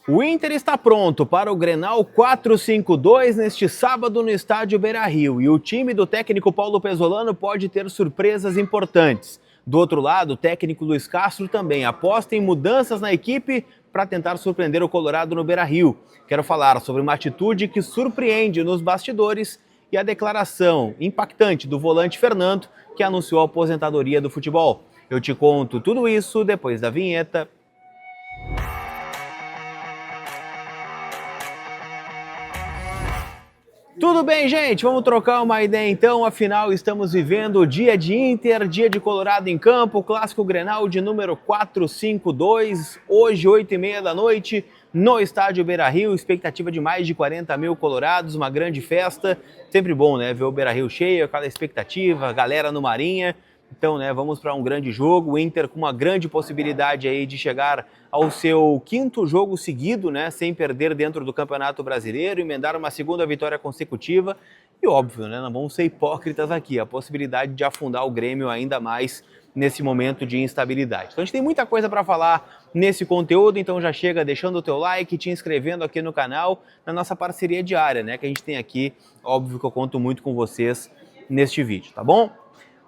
O Inter está pronto para o Grenal 4-5-2 neste sábado no estádio Beira-Rio e o time do técnico Paulo Pezzolano pode ter surpresas importantes. Do outro lado, o técnico Luiz Castro também aposta em mudanças na equipe para tentar surpreender o Colorado no Beira-Rio. Quero falar sobre uma atitude que surpreende nos bastidores e a declaração impactante do volante Fernando, que anunciou a aposentadoria do futebol. Eu te conto tudo isso depois da vinheta. Tudo bem, gente? Vamos trocar uma ideia então, afinal estamos vivendo o dia de Inter, dia de Colorado em campo, clássico Grenal de número 4-5-2, hoje 8h30 da noite, no estádio Beira-Rio, expectativa de mais de 40 mil colorados, uma grande festa, sempre bom, né, ver o Beira-Rio cheio, aquela expectativa, galera no Marinha. Então, né, vamos para um grande jogo, o Inter com uma grande possibilidade aí de chegar ao seu 5º jogo seguido, né, sem perder dentro do Campeonato Brasileiro, emendar uma segunda vitória consecutiva e óbvio, né, não vamos ser hipócritas aqui, a possibilidade de afundar o Grêmio ainda mais nesse momento de instabilidade. Então a gente tem muita coisa para falar nesse conteúdo, então já chega deixando o teu like, te inscrevendo aqui no canal, na nossa parceria diária, né, que a gente tem aqui, óbvio que eu conto muito com vocês neste vídeo, tá bom?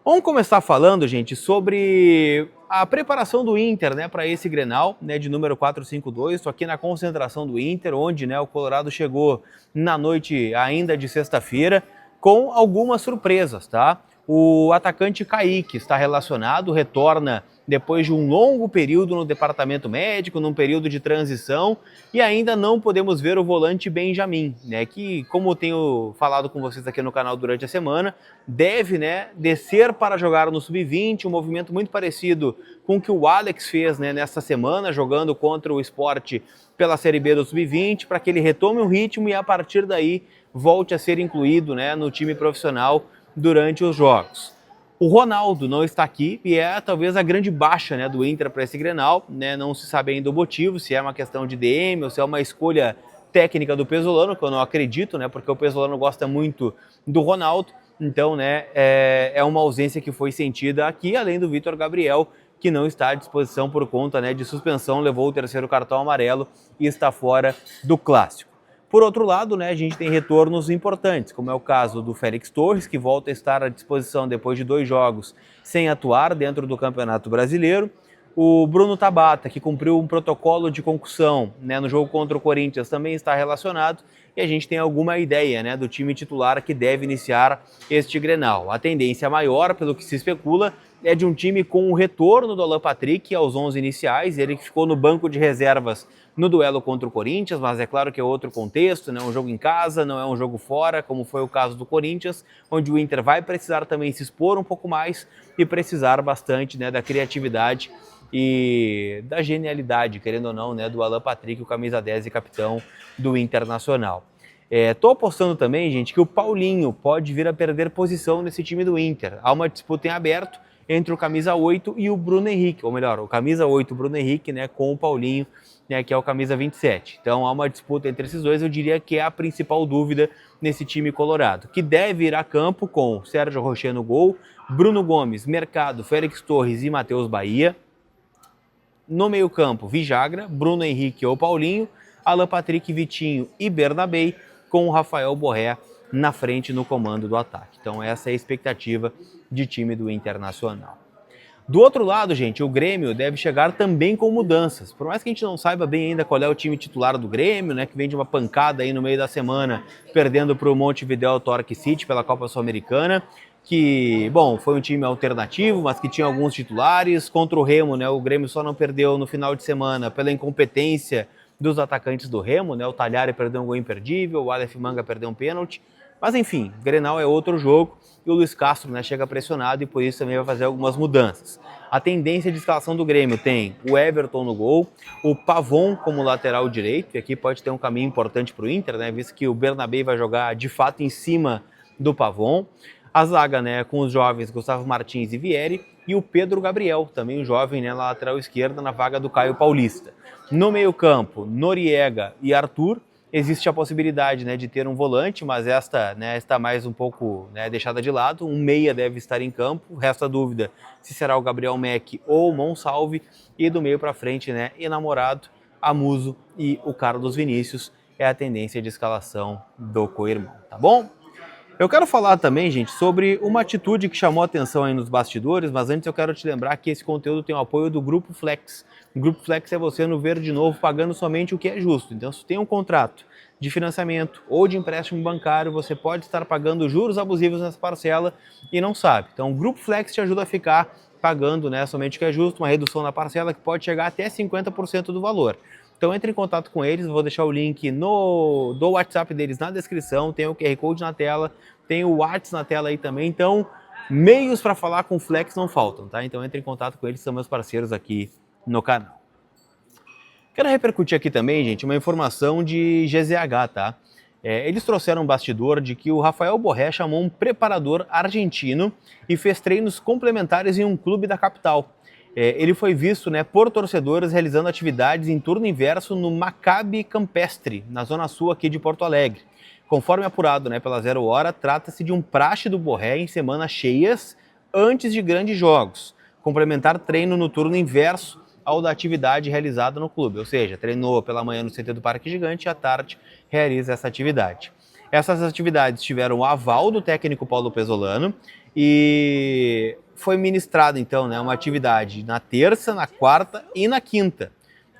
Vamos começar falando, gente, sobre a preparação do Inter, né, para esse Grenal, né, de número 4-5-2. Estou aqui na concentração do Inter, onde, né, o Colorado chegou na noite ainda de sexta-feira com algumas surpresas, tá? O atacante Kaique está relacionado, retorna depois de um longo período no departamento médico, num período de transição, e ainda não podemos ver o volante Benjamin, né, que, como eu tenho falado com vocês aqui no canal durante a semana, deve, né, descer para jogar no Sub-20, um movimento muito parecido com o que o Alex fez, né, nesta semana, jogando contra o Sport pela Série B do Sub-20, para que ele retome o ritmo e a partir daí volte a ser incluído, né, no time profissional durante os jogos. O Ronaldo não está aqui e é talvez a grande baixa, né, do Inter para esse Grenal, né, não se sabe ainda o motivo, se é uma questão de DM ou se é uma escolha técnica do Pezzolano, que eu não acredito, né, porque o Pezzolano gosta muito do Ronaldo, então, né, é uma ausência que foi sentida aqui, além do Vitor Gabriel, que não está à disposição por conta, né, de suspensão, levou o 3º cartão amarelo e está fora do clássico. Por outro lado, né, a gente tem retornos importantes, como é o caso do Félix Torres, que volta a estar à disposição depois de 2 jogos sem atuar dentro do Campeonato Brasileiro. O Bruno Tabata, que cumpriu um protocolo de concussão, né, no jogo contra o Corinthians, também está relacionado. E a gente tem alguma ideia, né, do time titular que deve iniciar este Grenal. A tendência maior, pelo que se especula, é de um time com o retorno do Alan Patrick aos 11 iniciais, ele que ficou no banco de reservas no duelo contra o Corinthians, mas é claro que é outro contexto, não é um jogo em casa, não é um jogo fora, como foi o caso do Corinthians, onde o Inter vai precisar também se expor um pouco mais e precisar bastante, né, da criatividade e da genialidade, querendo ou não, né, do Alan Patrick, o camisa 10 e capitão do Internacional. Tô apostando também, gente, que o Paulinho pode vir a perder posição nesse time do Inter. Há uma disputa em aberto entre o camisa 8 e o Bruno Henrique, ou melhor, o camisa 8, o Bruno Henrique, né, com o Paulinho, né, que é o camisa 27. Então há uma disputa entre esses dois, eu diria que é a principal dúvida nesse time colorado, que deve ir a campo com Sérgio Rocher no gol, Bruno Gomes, Mercado, Félix Torres e Matheus Bahia. No meio-campo, Vijagra, Bruno Henrique ou Paulinho, Alan Patrick, Vitinho e Bernabei, com o Rafael Borré na frente no comando do ataque. Então essa é a expectativa de time do Internacional. Do outro lado, gente, o Grêmio deve chegar também com mudanças. Por mais que a gente não saiba bem ainda qual é o time titular do Grêmio, né, que vem de uma pancada aí no meio da semana, perdendo para o Montevideo Torque City pela Copa Sul-Americana, que, bom, foi um time alternativo, mas que tinha alguns titulares. Contra o Remo, né, o Grêmio só não perdeu no final de semana pela incompetência dos atacantes do Remo, né, o Talhari perdeu um gol imperdível, o Aleph Manga perdeu um pênalti. Mas enfim, Grenal é outro jogo e o Luiz Castro, né, chega pressionado e por isso também vai fazer algumas mudanças. A tendência de escalação do Grêmio tem o Everton no gol, o Pavon como lateral direito, e aqui pode ter um caminho importante para o Inter, né, visto que o Bernabei vai jogar de fato em cima do Pavon. A zaga, né, com os jovens Gustavo Martins e Vieri, e o Pedro Gabriel, também um jovem, né, na lateral esquerda, na vaga do Caio Paulista. No meio-campo, Noriega e Arthur. Existe a possibilidade, né, de ter um volante, mas esta, né, está mais um pouco, né, deixada de lado. Um meia deve estar em campo, resta a dúvida se será o Gabriel Mack ou o Monsalve. E do meio para frente, né, enamorado, a Muso e o Carlos Vinícius. É a tendência de escalação do co-irmão, tá bom? Eu quero falar também, gente, sobre uma atitude que chamou a atenção aí nos bastidores, mas antes eu quero te lembrar que esse conteúdo tem o apoio do Grupo Flex. O Grupo Flex é você no verde novo pagando somente o que é justo. Então, se tem um contrato de financiamento ou de empréstimo bancário, você pode estar pagando juros abusivos nessa parcela e não sabe. Então, o Grupo Flex te ajuda a ficar pagando, né, somente o que é justo, uma redução na parcela que pode chegar até 50% do valor. Então entre em contato com eles, vou deixar o link do WhatsApp deles na descrição, tem o QR Code na tela, tem o WhatsApp na tela aí também, então meios para falar com o Flex não faltam, tá? Então entre em contato com eles, são meus parceiros aqui no canal. Quero repercutir aqui também, gente, uma informação de GZH, tá? Eles trouxeram um bastidor de que o Rafael Borré chamou um preparador argentino e fez treinos complementares em um clube da capital. Ele foi visto, né, por torcedores realizando atividades em turno inverso no Maccabi Campestre, na zona sul aqui de Porto Alegre. Conforme apurado, né, pela 0 Hora, trata-se de um praxe do Borré em semanas cheias antes de grandes jogos, complementar treino no turno inverso ao da atividade realizada no clube, ou seja, treinou pela manhã no CT do Parque Gigante e à tarde realiza essa atividade. Essas atividades tiveram o aval do técnico Paulo Pesolano e foi ministrada então, né, uma atividade na terça, na quarta e na quinta.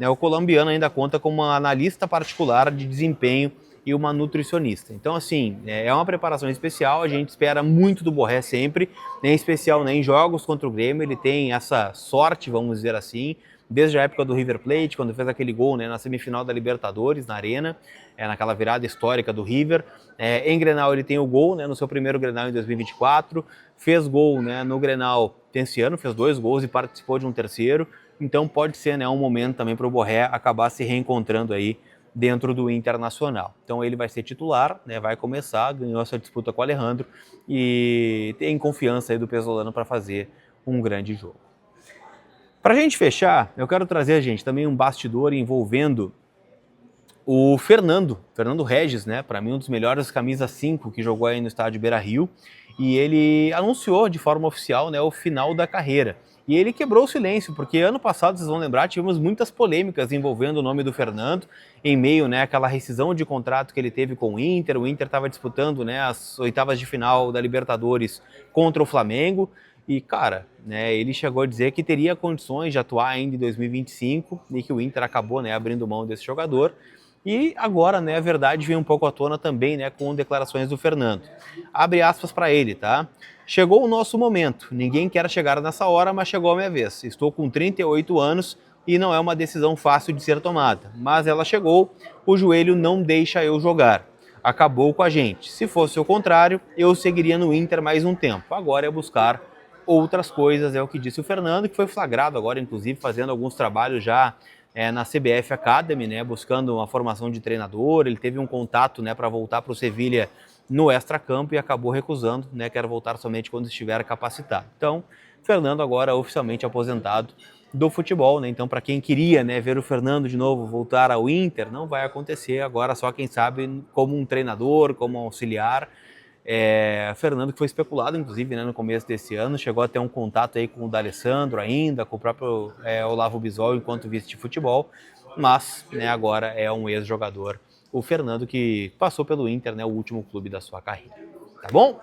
O colombiano ainda conta com uma analista particular de desempenho e uma nutricionista. Então, assim, é uma preparação especial, a gente espera muito do Borré sempre, em especial, né, em jogos contra o Grêmio, ele tem essa sorte, vamos dizer assim, desde a época do River Plate, quando fez aquele gol, né, na semifinal da Libertadores, na Arena, naquela virada histórica do River. Em Grenal ele tem o gol, né, no seu primeiro Grenal em 2024, fez gol, né, no Grenal desse ano, fez 2 gols e participou de um terceiro, então pode ser, né, um momento também para o Borré acabar se reencontrando aí dentro do Internacional. Então ele vai ser titular, né, vai começar, ganhou essa disputa com o Alejandro e tem confiança aí do Pesolano para fazer um grande jogo. Para a gente fechar, eu quero trazer, gente, também um bastidor envolvendo o Fernando Regis, né, para mim um dos melhores camisa 5 que jogou aí no estádio Beira-Rio, e ele anunciou de forma oficial, né, o final da carreira. E ele quebrou o silêncio, porque ano passado, vocês vão lembrar, tivemos muitas polêmicas envolvendo o nome do Fernando, em meio, né, àquela rescisão de contrato que ele teve com o Inter estava disputando, né, as oitavas de final da Libertadores contra o Flamengo, e cara, né, ele chegou a dizer que teria condições de atuar ainda em 2025, e que o Inter acabou, né, abrindo mão desse jogador. E agora, né, a verdade vem um pouco à tona também, né, com declarações do Fernando. Abre aspas para ele, tá? Chegou o nosso momento, ninguém quer chegar nessa hora, mas chegou a minha vez. Estou com 38 anos e não é uma decisão fácil de ser tomada, mas ela chegou, o joelho não deixa eu jogar. Acabou com a gente. Se fosse o contrário, eu seguiria no Inter mais um tempo. Agora é buscar outras coisas, é o que disse o Fernando, que foi flagrado agora, inclusive, fazendo alguns trabalhos já na CBF Academy, né, buscando uma formação de treinador. Ele teve um contato, né, para voltar para o Sevilha no extracampo e acabou recusando, né, quer voltar somente quando estiver capacitado. Então, Fernando agora oficialmente aposentado do futebol, né? Então, para quem queria, né, ver o Fernando de novo voltar ao Inter, não vai acontecer agora, só quem sabe como um treinador, como um auxiliar. Fernando, que foi especulado, inclusive, né, no começo desse ano, chegou a ter um contato aí com o D'Alessandro ainda, com o próprio Olavo Bisol enquanto vice de futebol, mas, né, agora é um ex-jogador, o Fernando, que passou pelo Inter, né, o último clube da sua carreira. Tá bom?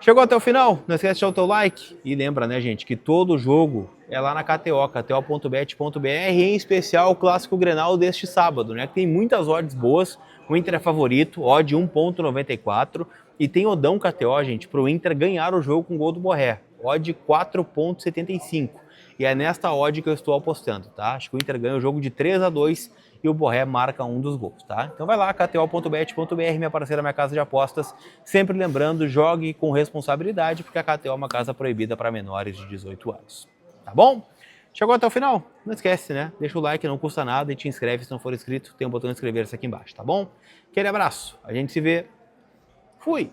Chegou até o final? Não esquece de deixar o teu like. E lembra, né, gente, que todo jogo é lá na KTO, kto.bet.br, em especial o Clássico Grenal deste sábado, né? Que tem muitas odds boas. O Inter é favorito, odd 1.94. E tem odão KTO, gente, para o Inter ganhar o jogo com gol do Borré. Odd 4.75. E é nesta odd que eu estou apostando, tá? Acho que o Inter ganha o jogo de 3-2 e o Borré marca um dos gols, tá? Então vai lá, kto.bet.br, minha parceira, minha casa de apostas. Sempre lembrando, jogue com responsabilidade, porque a KTO é uma casa proibida para menores de 18 anos. Tá bom? Chegou até o final? Não esquece, né? Deixa o like, não custa nada, e te inscreve se não for inscrito. Tem um botão de inscrever-se aqui embaixo, tá bom? Aquele abraço, a gente se vê. Fui!